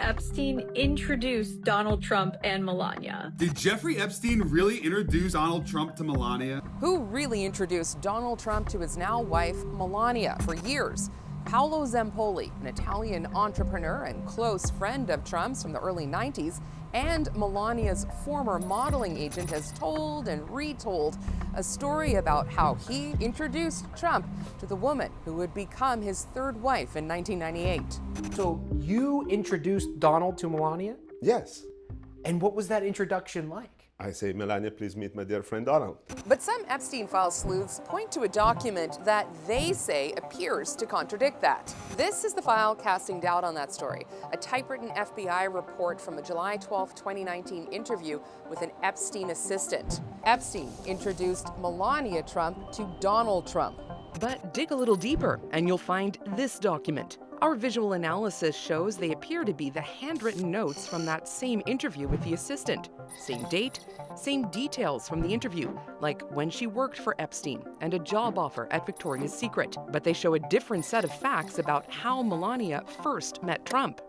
Epstein introduce Donald Trump and Melania? Did Jeffrey Epstein really introduce Donald Trump to Melania? Who really introduced Donald Trump to his now wife, Melania, for years? Paolo Zampolli, an Italian entrepreneur and close friend of Trump's from the early 90s, and Melania's former modeling agent, has told and retold a story about how he introduced Trump to the woman who would become his third wife in 1998. So you introduced Donald to Melania? Yes. And what was that introduction like? I say, Melania, please meet my dear friend Donald. But some Epstein file sleuths point to a document that they say appears to contradict that. This is the file casting doubt on that story, a typewritten FBI report from a July 12, 2019 interview with an Epstein assistant. Epstein introduced Melania Trump to Donald Trump. But dig a little deeper and you'll find this document. Our visual analysis shows they appear to be the handwritten notes from that same interview with the assistant. Same date, same details from the interview, like when she worked for Epstein and a job offer at Victoria's Secret. But they show a different set of facts about how Melania first met Trump.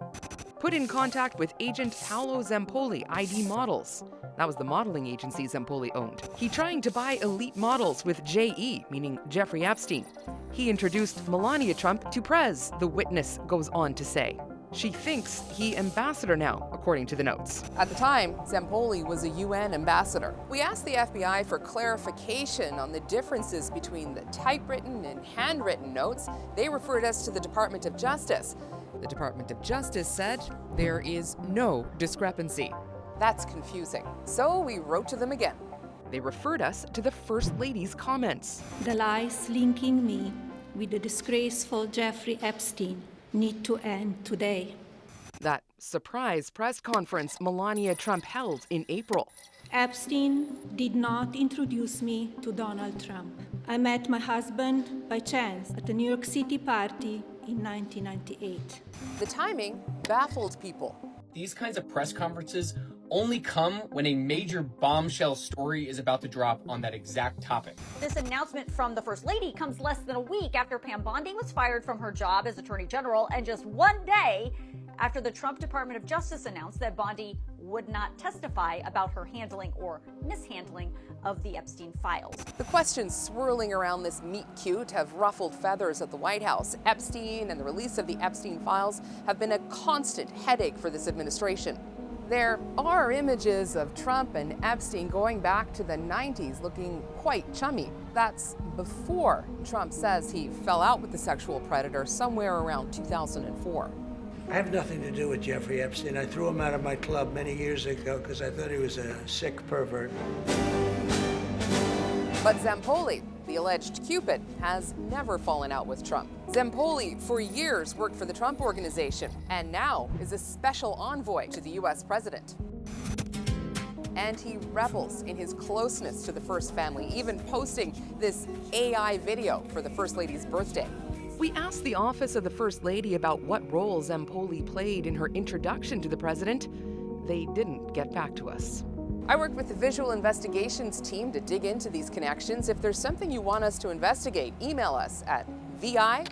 Put in contact with agent Paolo Zampolli, ID Models. That was the modeling agency Zampolli owned. He trying to buy elite models with J.E., meaning Jeffrey Epstein. He introduced Melania Trump to Prez, the witness goes on to say. She thinks he ambassador now, according to the notes. At the time, Zampolli was a UN ambassador. We asked the FBI for clarification on the differences between the typewritten and handwritten notes. They referred us to the Department of Justice. The Department of Justice said there is no discrepancy. That's confusing. So we wrote to them again. They referred us to the First Lady's comments. The lies linking me with the disgraceful Jeffrey Epstein need to end today. That surprise press conference Melania Trump held in April. Epstein did not introduce me to Donald Trump. I met my husband by chance at a New York City party in 1998. The timing baffled people. These kinds of press conferences only come when a major bombshell story is about to drop on that exact topic. This announcement from the First Lady comes less than a week after Pam Bondi was fired from her job as Attorney General, and just one day after the Trump Department of Justice announced that Bondi would not testify about her handling or mishandling of the Epstein files. The questions swirling around this meet-cute have ruffled feathers at the White House. Epstein and the release of the Epstein files have been a constant headache for this administration. There are images of Trump and Epstein going back to the 90s looking quite chummy. That's before Trump says he fell out with the sexual predator somewhere around 2004. I have nothing to do with Jeffrey Epstein. I threw him out of my club many years ago because I thought he was a sick pervert. But Zampolli, the alleged Cupid, has never fallen out with Trump. Zampolli, for years, worked for the Trump Organization and now is a special envoy to the U.S. president. And he revels in his closeness to the First Family, even posting this AI video for the First Lady's birthday. We asked the Office of the First Lady about what role Zampolli played in her introduction to the president. They didn't get back to us. I worked with the Visual Investigations team to dig into these connections. If there's something you want us to investigate, email us at vi@cbc.ca.